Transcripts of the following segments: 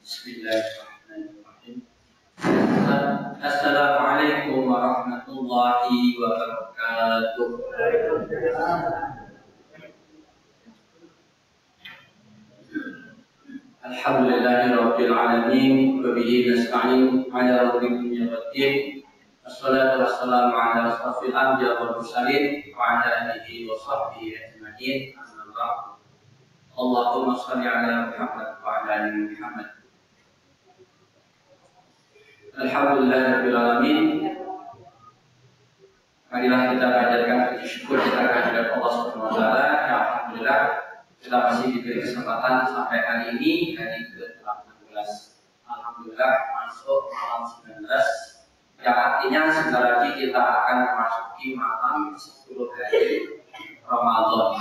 Bismillahirrahmanirrahim. Assalamualaikum warahmatullahi wabarakatuh. Alhamdulillahirabbil alamin wa bihi nasta'in ala umuri waddin. Wassalatu wassalamu ala asrofil anbiya'i wal mursalin wa ala alihi wa sahbihi ajma'in. Amma ba'du. Allahumma shalli ala Muhammad wa ala ali Muhammad. Alhamdulillahirabbil alamin. Marilah kita panjatkan puji syukur kita kehadirat Allah Subhanahu wa taala. Alhamdulillah kita masih diberi kesempatan sampai hari ini, hari ke-16. Alhamdulillah masuk malam 19, yang artinya sebentar lagi kita akan memasuki malam 10 hari Ramadan.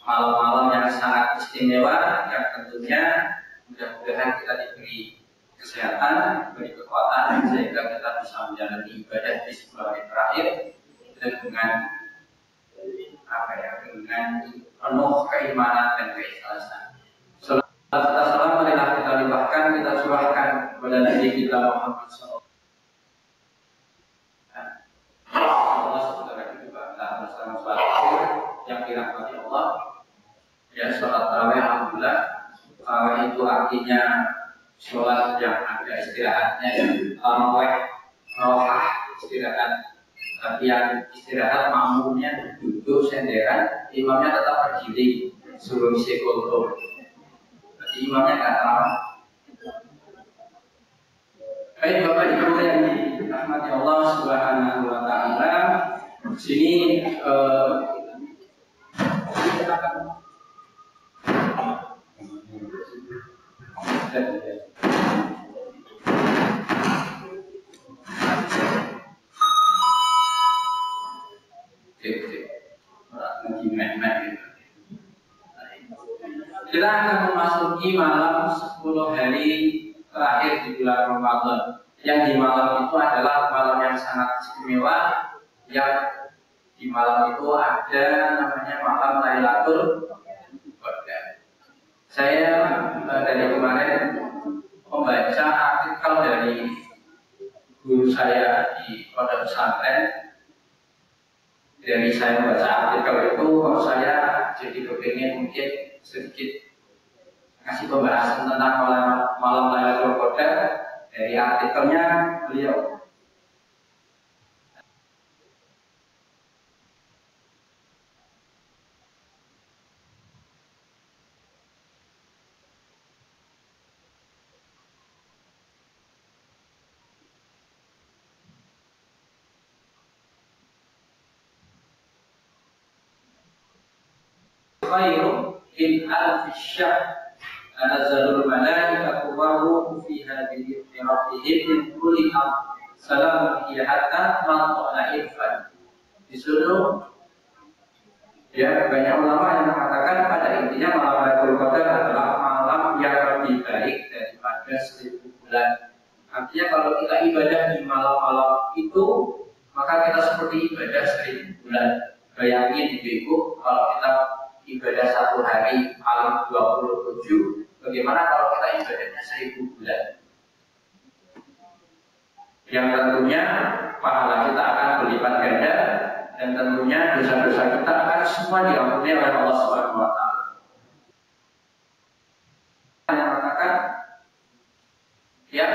Malam-malam yang sangat istimewa, yang tentunya mudah-mudahan kita diberi kesehatan, diberi kekuatan sehingga kita bisa menjalani ibadah di 10 hari terakhir dengan dengan penuh keimanan dan keikhlasan. Salam marilah kita limpahkan, kita curahkan kepada Nabi kita Muhammad SAW. Allah saudara juga bersama salat yang dirahmati Allah. Ya, sholat tarawih, alhamdulillah. Tarawih itu artinya sholat yang ada istirahatnya, tarawih, rohah, istirahat. Tapi yang istirahat makmumnya duduk senderan, imamnya tetap berdiri, suruh isi kultur. Jadi imamnya nggak tarawih. Baik Bapak Ibu yang dirahmati Allah Subhanahu wa taala, sini kita akan kita akan memasuki malam 10 hari terakhir di bulan Ramadan. Yang di malam itu adalah malam yang sangat istimewa, yang di malam itu ada namanya malam Lailatul Qadar. Saya dari kemarin membaca artikel dari guru saya di pondok pesantren. Dari saya membaca artikel itu, kalau saya jadi kepingin mungkin sedikit kasih pembahasan tentang malam Lailatul Qadar dari artikelnya beliau. Khairum in alfi syahr tanazzalul malaikatu war-ruhu fiha bi-idzni rabbihim min kulli amr salamun hiya hatta matla'il fajr. Disuruh ya, banyak ulama yang mengatakan pada intinya malam Lailatul Qadar adalah malam yang lebih baik daripada 1000 bulan. Artinya kalau kita ibadah di malam-malam itu, maka kita seperti ibadah 1000 bulan. Bayangin Ibu, kalau kita ibadah 1 hari malam 27, bagaimana kalau kita ibadahnya 1000 bulan? Yang tentunya pahala kita akan berlipat ganda, dan tentunya dosa-dosa kita akan semua diampuni oleh Allah Subhanahu wa taala. Yang mengatakan ya,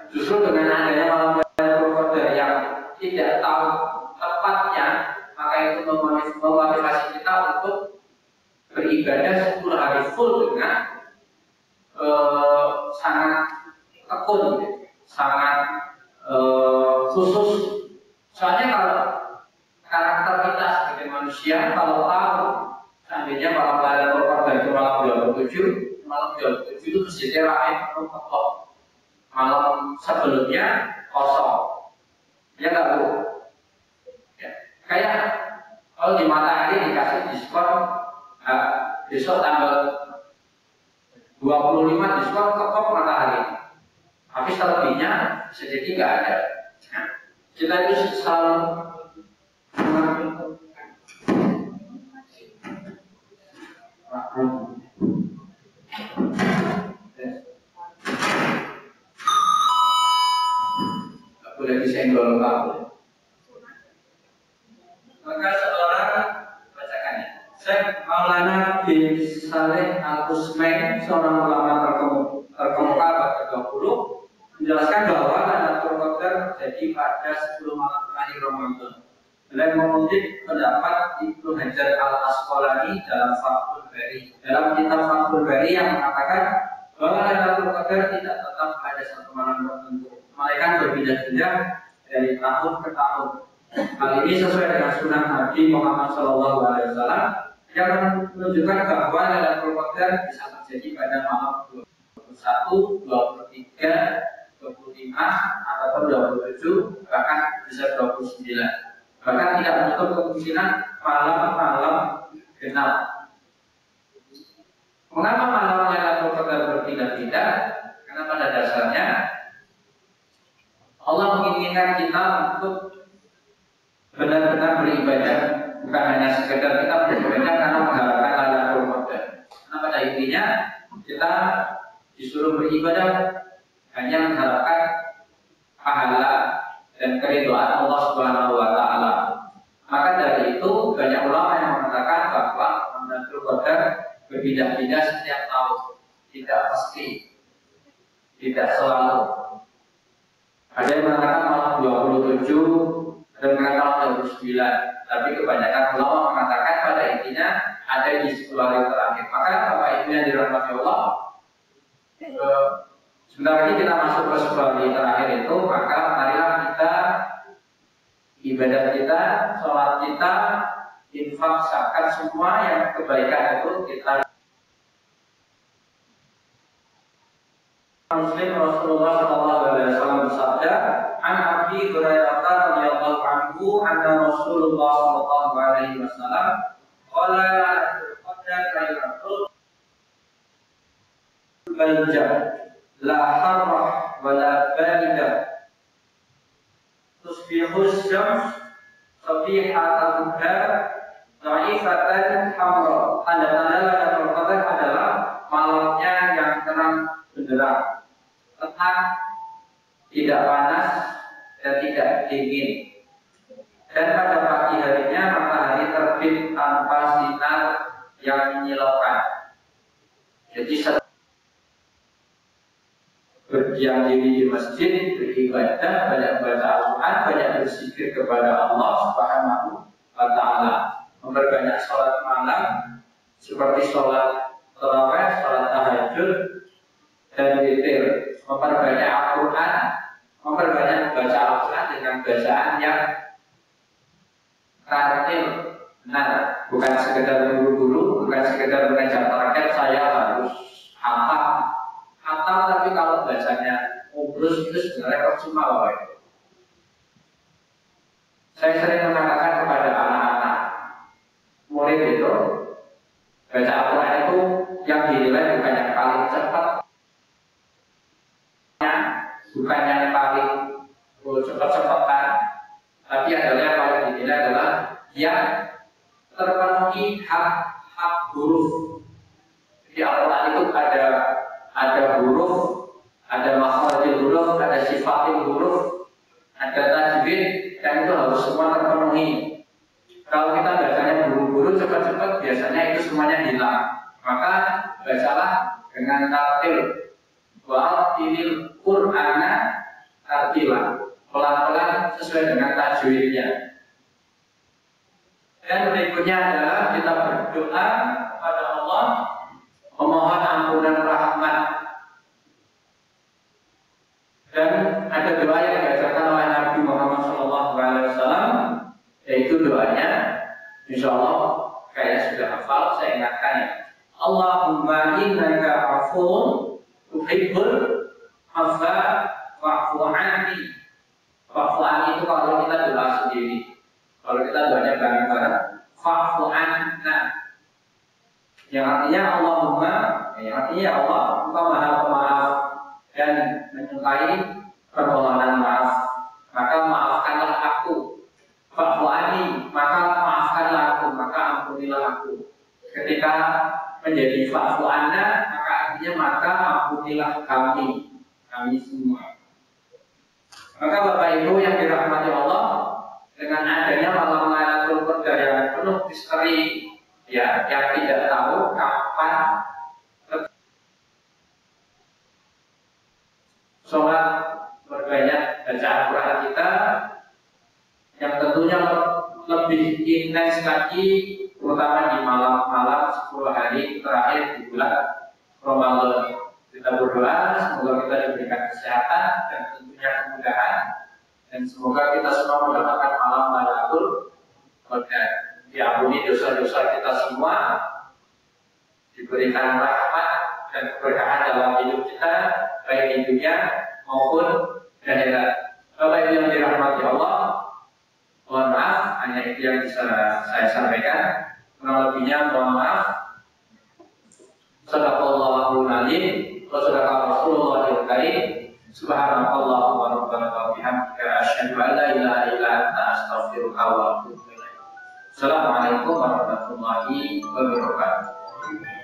justru dengan adanya malam Lailatul Qadar yang tidak tahu tepatnya, maka itu memotivasi kita untuk beribadah 10 hari full dengan sangat tekun, sangat khusus. Soalnya kalau karakter kita sebagai manusia, kalau tahu artinya malam Lailatul Qadar itu malam 27, malam 27 itu masjidnya ramai penuh ketok. Malam sebelumnya kosong. Ya nggak Bu? Ya. Kayak kalau di Matahari dikasih diskon besok tanggal 25 diskon ketok Matahari. Tapi selebihnya sedikit nggak ada. Nah, kita itu selalu boleh disenggol kamu. Maka seorang bacakannya. Syekh Maulana bin Saleh Al-Utsmani, seorang ulama terkemuka abad ke-20, menjelaskan bahwa Lailatul Qadar terjadi pada 10 malam terakhir Ramadan. Beliau mengutip pendapat Ibnu Hajar Al-Asqalani dalam Fathul Bari. Dalam kitab Fathul Bari yang mengatakan bahwa Lailatul Qadar tidak tetap pada satu malam tertentu, melainkan berpindah-pindah dari tahun ke tahun. Hal ini sesuai dengan sunnah Nabi Muhammad SAW yang menunjukkan bahwa Lailatul Qadar bisa terjadi pada malam 21, 23, 25 ataupun 27, bahkan bisa 29. Bahkan tidak menutup kemungkinan malam-malam genap. Mengapa malam Lailatul Qadar berpindah-pindah? Karena pada dasarnya Allah menginginkan kita untuk benar-benar beribadah, bukan hanya sekedar kita beribadah karena mengharapkan Lailatul Qadar. Karena pada intinya kita disuruh beribadah hanya mengharapkan pahala dan keridhaan Allah Subhanahu wa Ta'ala. Maka dari itu banyak ulama yang mengatakan bahwa Lailatul Qadar berpindah-pindah setiap tahun, tidak pasti, tidak selalu. Ada yang mengatakan malam 27, ada yang mengatakan malam 29, tapi kebanyakan ulama mengatakan pada intinya ada di 10 hari terakhir. Maka Bapak Ibu yang dirahmati Allah, sebentar lagi kita masuk ke 10 hari terakhir itu, maka marilah kita ibadah kita, sholat kita, infak, zakat, semua yang kebaikan itu kita. Muslim Rasulullah SAW bersabda, "An Abi Hurairah radhiyallahu anhu, anna Rasulullah SAW qala lailatul qadar lailatul balja la harrah wa la barida tusbihu syams sabihatan dhaifatan hamra." Tanda-tanda Lailatul Qadar adalah malamnya yang terang benderang, tenang, tidak panas dan tidak dingin. Dan pada pagi harinya matahari terbit tanpa sinar yang menyilaukan. Jadi berdiam diri di masjid, beribadah, banyak baca Al-Quran, banyak berzikir kepada Allah Subhanahu wa Ta'ala, memperbanyak sholat malam seperti sholat tarawih, sholat tahajud, dan witir, memperbanyak Al-Quran, memperbanyak membaca Al-Quran dengan bacaan yang tartil, benar, bukan sekedar buru-buru, bukan sekedar mengejar target saya harus hafal, tapi kalau bacanya ngobrol itu sebenarnya percuma Bapak Ibu. Saya sering mengatakan kepada anak-anak murid itu, baca Al-Quran itu yang dinilai bukan yang paling cepat, bukan yang paling cepat-cepatan, tapi adalah yang paling dinilai adalah yang terpenuhi hak huruf. Di Al-Quran itu ada huruf, ada makhrajul huruf, ada sifatil huruf, ada tajwid, dan itu harus semua terpenuhi. Kalau kita bacanya buru-buru, cepat-cepat, biasanya itu semuanya hilang. Maka bacalah dengan tartil, wa'atilil Qur'ana tartilan, pelan-pelan sesuai dengan tajwidnya. Dan berikutnya adalah kita berdoa kepada Allah, memohon ampunan rahmat. Dan ada doa yang diajarkan oleh Nabi Muhammad SAW, yaitu doanya, insya Allah kayaknya sudah hafal, saya Allahumma innaka afuwun tuhibbul afwa fa'fu anni. Fa'fu anni itu kalau kita doa sendiri. Kalau kita doanya bareng-bareng, fa'fu anna. Yang artinya Allahumma, yang artinya ya Allah, Engkau Maha Pemaaf dan menyukai permohonan maaf. Maka maafkanlah aku. Fa'fu anni, maka maafkanlah aku, maka ampunilah aku. Ketika menjadi fa'fu anna, maka artinya maka ampunilah kami semua. Maka Bapak Ibu yang dirahmati Allah, dengan adanya malam Lailatul Qadar yang penuh misteri, ya, yang tidak tahu kapan sholat berbanyak baca Al-Quran kita, yang tentunya lebih intens lagi, terutama di malam-malam 10 hari terakhir di bulan Ramadan. Kita berdoa semoga kita diberikan kesehatan dan tentunya kemudahan, dan semoga kita semua mendapatkan malam Lailatul Qadar, diampuni dosa-dosa kita semua, diberikan rahmat dan keberkahan dalam hidup kita, baik di dunia maupun di akhirat. Bapak Ibu yang dirahmati Allah, mohon maaf, hanya itu yang bisa saya sampaikan. Kurang lebihnya mohon maaf. Shadaqallahul Alim wa shadaqa Rasulullahil Karim. Subhanallah wa rabbana wa bihamdika asyhadu an la ilaha illa anta astaghfiruka wa atubu ilaik. Assalamualaikum warahmatullahi wabarakatuh.